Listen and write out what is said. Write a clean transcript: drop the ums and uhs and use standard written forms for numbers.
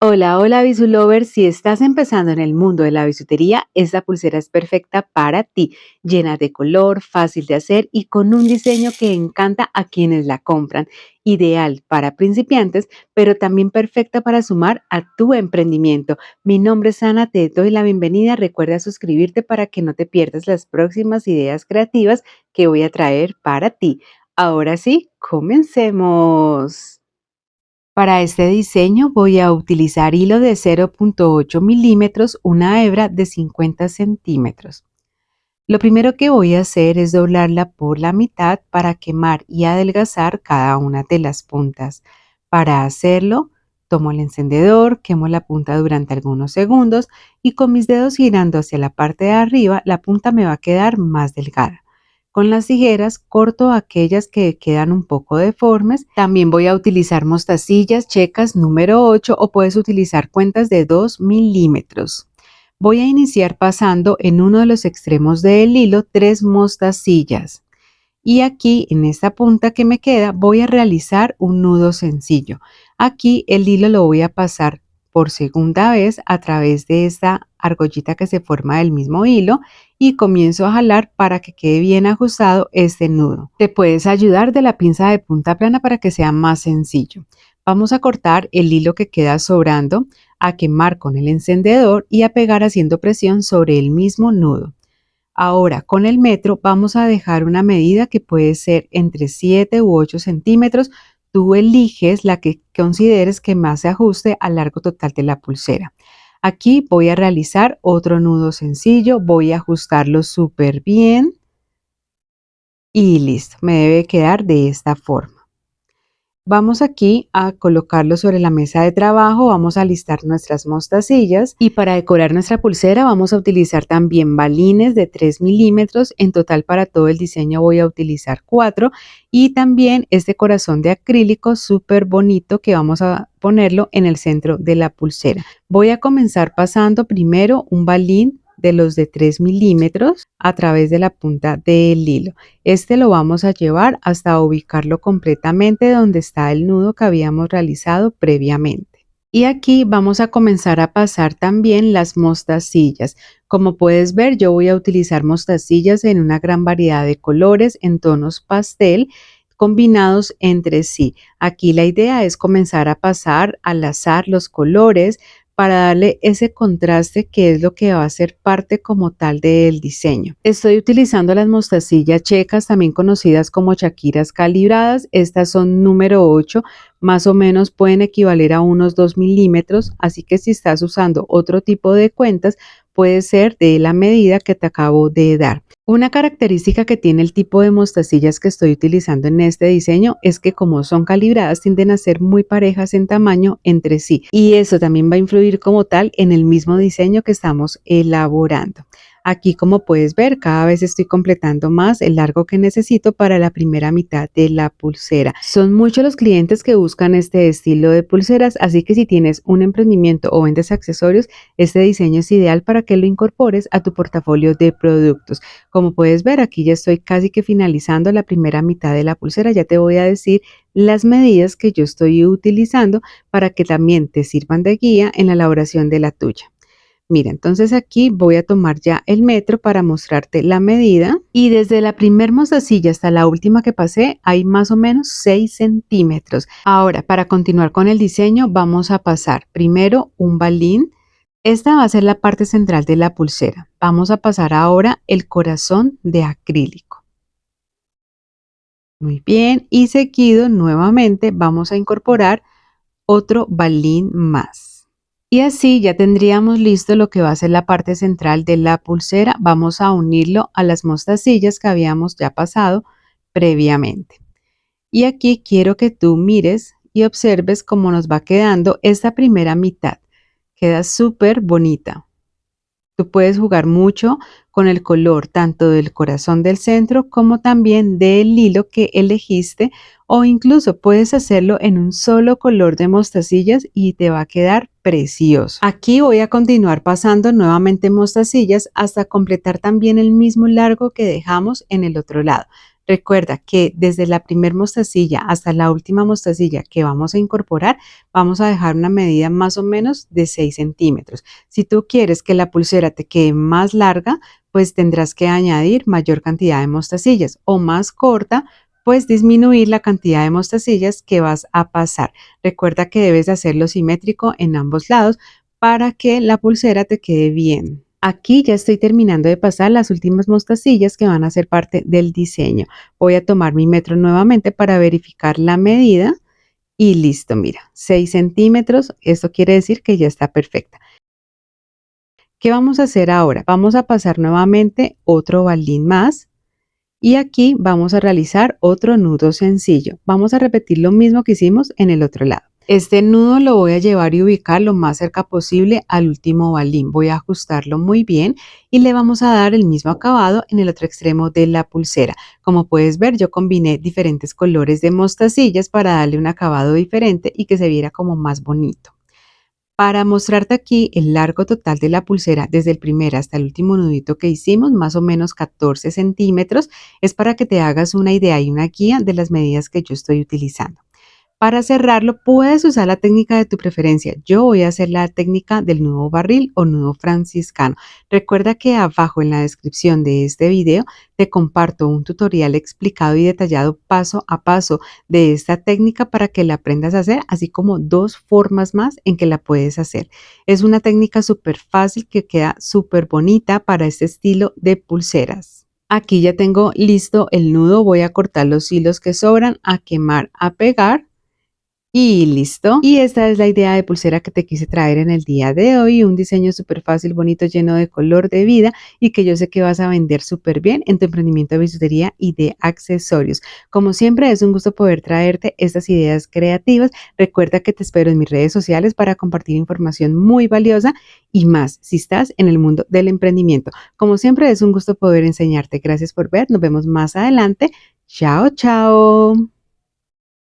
Hola, hola Bisulover. Si estás empezando en el mundo de la bisutería, esta pulsera es perfecta para ti, llena de color, fácil de hacer y con un diseño que encanta a quienes la compran. Ideal para principiantes, pero también perfecta para sumar a tu emprendimiento. Mi nombre es Ana, te doy la bienvenida. Recuerda suscribirte para que no te pierdas las próximas ideas creativas que voy a traer para ti. Ahora sí, comencemos. Para este diseño voy a utilizar hilo de 0,8 milímetros, una hebra de 50 centímetros. Lo primero que voy a hacer es doblarla por la mitad para quemar y adelgazar cada una de las puntas. Para hacerlo, tomo el encendedor, quemo la punta durante algunos segundos y con mis dedos girando hacia la parte de arriba, la punta me va a quedar más delgada. Con las tijeras corto aquellas que quedan un poco deformes. También voy a utilizar mostacillas checas número 8 o puedes utilizar cuentas de 2 milímetros. Voy a iniciar pasando en uno de los extremos del hilo 3 mostacillas. Y aquí en esta punta que me queda voy a realizar un nudo sencillo. Aquí el hilo lo voy a pasar por segunda vez a través de esta argollita que se forma del mismo hilo y comienzo a jalar para que quede bien ajustado este nudo. Te puedes ayudar de la pinza de punta plana para que sea más sencillo. Vamos a cortar el hilo que queda sobrando, a quemar con el encendedor y a pegar haciendo presión sobre el mismo nudo. Ahora, con el metro vamos a dejar una medida que puede ser entre 7 u 8 centímetros. Tú eliges la que consideres que más se ajuste al largo total de la pulsera. Aquí voy a realizar otro nudo sencillo, voy a ajustarlo súper bien y listo, me debe quedar de esta forma. Vamos aquí a colocarlo sobre la mesa de trabajo, vamos a listar nuestras mostacillas y para decorar nuestra pulsera vamos a utilizar también balines de 3 milímetros. En total para todo el diseño voy a utilizar 4 y también este corazón de acrílico súper bonito que vamos a ponerlo en el centro de la pulsera. Voy a comenzar pasando primero un balín de los de 3 milímetros a través de la punta del hilo. Este lo vamos a llevar hasta ubicarlo completamente donde está el nudo que habíamos realizado previamente. Y aquí vamos a comenzar a pasar también las mostacillas. Como puedes ver, yo voy a utilizar mostacillas en una gran variedad de colores, en tonos pastel, combinados entre sí. Aquí la idea es comenzar a pasar al azar los colores para darle ese contraste que es lo que va a ser parte como tal del diseño. Estoy utilizando las mostacillas checas, también conocidas como chaquiras calibradas. Estas son número 8, más o menos pueden equivaler a unos 2 milímetros, así que si estás usando otro tipo de cuentas, puede ser de la medida que te acabo de dar. Una característica que tiene el tipo de mostacillas que estoy utilizando en este diseño es que como son calibradas tienden a ser muy parejas en tamaño entre sí y eso también va a influir como tal en el mismo diseño que estamos elaborando. Aquí como puedes ver cada vez estoy completando más el largo que necesito para la primera mitad de la pulsera. Son muchos los clientes que buscan este estilo de pulseras, así que si tienes un emprendimiento o vendes accesorios, este diseño es ideal para que lo incorpores a tu portafolio de productos. Como puedes ver, aquí ya estoy casi que finalizando la primera mitad de la pulsera. Ya te voy a decir las medidas que yo estoy utilizando para que también te sirvan de guía en la elaboración de la tuya. Mira, entonces aquí voy a tomar ya el metro para mostrarte la medida y desde la primer mostacilla hasta la última que pasé hay más o menos 6 centímetros. Ahora, para continuar con el diseño vamos a pasar primero un balín. Esta va a ser la parte central de la pulsera. Vamos a pasar ahora el corazón de acrílico. Muy bien, y seguido nuevamente vamos a incorporar otro balín más. Y así ya tendríamos listo lo que va a ser la parte central de la pulsera. Vamos a unirlo a las mostacillas que habíamos ya pasado previamente. Y aquí quiero que tú mires y observes cómo nos va quedando esta primera mitad. Queda súper bonita. Tú puedes jugar mucho con el color tanto del corazón del centro como también del hilo que elegiste o incluso puedes hacerlo en un solo color de mostacillas y te va a quedar precioso. Aquí voy a continuar pasando nuevamente mostacillas hasta completar también el mismo largo que dejamos en el otro lado. Recuerda que desde la primer mostacilla hasta la última mostacilla que vamos a incorporar, vamos a dejar una medida más o menos de 6 centímetros. Si tú quieres que la pulsera te quede más larga, pues tendrás que añadir mayor cantidad de mostacillas, o más corta, pues disminuir la cantidad de mostacillas que vas a pasar. Recuerda que debes hacerlo simétrico en ambos lados para que la pulsera te quede bien. Aquí ya estoy terminando de pasar las últimas mostacillas que van a ser parte del diseño. Voy a tomar mi metro nuevamente para verificar la medida y listo, mira, 6 centímetros. Esto quiere decir que ya está perfecta. ¿Qué vamos a hacer ahora? Vamos a pasar nuevamente otro balín más y aquí vamos a realizar otro nudo sencillo. Vamos a repetir lo mismo que hicimos en el otro lado. Este nudo lo voy a llevar y ubicar lo más cerca posible al último balín. Voy a ajustarlo muy bien y le vamos a dar el mismo acabado en el otro extremo de la pulsera. Como puedes ver, yo combiné diferentes colores de mostacillas para darle un acabado diferente y que se viera como más bonito. Para mostrarte aquí el largo total de la pulsera desde el primer hasta el último nudito que hicimos, más o menos 14 centímetros, es para que te hagas una idea y una guía de las medidas que yo estoy utilizando. Para cerrarlo, puedes usar la técnica de tu preferencia. Yo voy a hacer la técnica del nudo barril o nudo franciscano. Recuerda que abajo en la descripción de este video te comparto un tutorial explicado y detallado paso a paso de esta técnica para que la aprendas a hacer, así como 2 formas más en que la puedes hacer. Es una técnica súper fácil que queda súper bonita para este estilo de pulseras. Aquí ya tengo listo el nudo. Voy a cortar los hilos que sobran, a quemar, a pegar. Y listo. Y esta es la idea de pulsera que te quise traer en el día de hoy. Un diseño súper fácil, bonito, lleno de color, de vida y que yo sé que vas a vender súper bien en tu emprendimiento de bisutería y de accesorios. Como siempre, es un gusto poder traerte estas ideas creativas. Recuerda que te espero en mis redes sociales para compartir información muy valiosa y más si estás en el mundo del emprendimiento. Como siempre, es un gusto poder enseñarte. Gracias por ver. Nos vemos más adelante. Chao, chao.